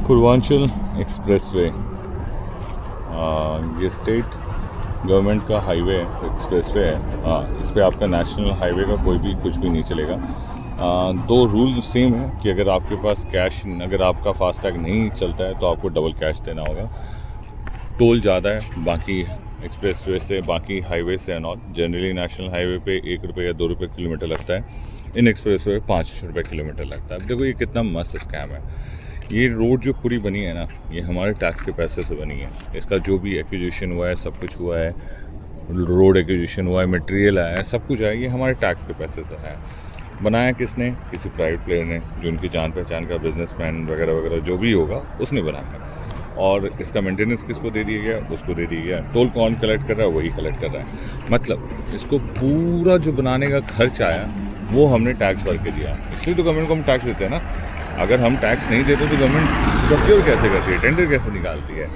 Purvanchal expressway ये state government का highway expressway है। इस पे आपका नेशनल हाईवे का कोई भी कुछ भी नहीं चलेगा। दो रूल सेम है कि अगर आपके पास कैश, अगर आपका फास्टैग नहीं चलता है तो आपको डबल कैश देना होगा। टोल ज़्यादा है बाकी एक्सप्रेसवे से, बाकी हाईवे से and all. Generally national highway पे 1 रुपये या 2 रुपये किलोमीटर लगता है, इन एक्सप्रेसवे पे 5 रुपये किलोमीटर लगता है। अब देखो ये कितना मस्त स्कैम है। ये रोड जो पूरी बनी है ना, ये हमारे टैक्स के पैसे से बनी है। इसका जो भी एक्विजिशन हुआ है, सब कुछ हुआ है, रोड एक्विजिशन हुआ है, मटेरियल आया है, सब कुछ आया, ये हमारे टैक्स के पैसे से है। बनाया किसने? किसी प्राइवेट प्लेयर ने, जो उनकी जान पहचान का बिजनेसमैन वगैरह वगैरह जो भी होगा उसने बनाया है। और इसका मेंटेनेंस किसको दे दिया गया? उसको दे दिया गया। टोल कौन कलेक्ट कर रहा है? वही कलेक्ट कर रहा है। मतलब इसको पूरा जो बनाने का खर्च आया वो हमने टैक्स भर के दिया। इसलिए तो गवर्नमेंट को हम टैक्स देते हैं ना। अगर हम टैक्स नहीं देते तो गवर्नमेंट प्रोक्योर कैसे करती है, टेंडर कैसे निकालती है?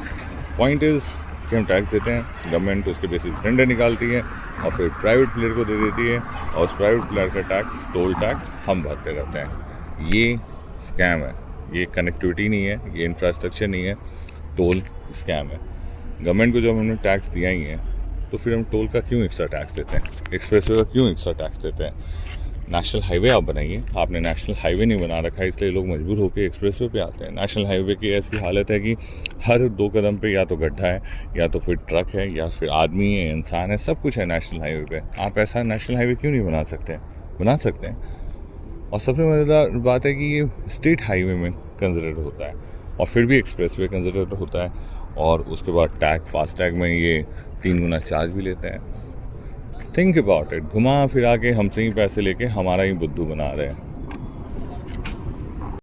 पॉइंट इज़ कि हम टैक्स देते हैं, गवर्नमेंट उसके बेसिस टेंडर निकालती है और फिर प्राइवेट प्लेयर को दे देती है, और उस प्राइवेट प्लेयर का टैक्स, टोल टैक्स हम भरते रहते हैं। ये स्कैम है। ये कनेक्टिविटी नहीं है, ये इंफ्रास्ट्रक्चर नहीं है, टोल स्कैम है। गवर्नमेंट को जब हमने टैक्स दिया ही है तो फिर हम टोल का क्यों एक्स्ट्रा टैक्स देते हैं? एक्सप्रेसवे का क्यों एक्स्ट्रा टैक्स देते हैं? नेशनल हाईवे आप बनाइए। आपने नेशनल हाईवे नहीं बना रखा है, इसलिए लोग मजबूर होकर एक्सप्रेसवे पे आते हैं। नेशनल हाईवे की ऐसी हालत है कि हर 2 कदम पे या तो गड्ढा है, या तो फिर ट्रक है, या फिर आदमी है, इंसान है, सब कुछ है नेशनल हाईवे पे। आप ऐसा नेशनल हाईवे क्यों नहीं बना सकते? बना सकते हैं। और सबसे मज़ेदार बात है कि ये स्टेट हाईवे में कंसिडर होता है और फिर भी एक्सप्रेसवे कंसिडर होता है, और उसके बाद फास्टैग में ये 3 गुना चार्ज भी लेते हैं। Think about it. घुमा फिरा के हमसे ही पैसे लेके हमारा ही बुद्धू बना रहे हैं।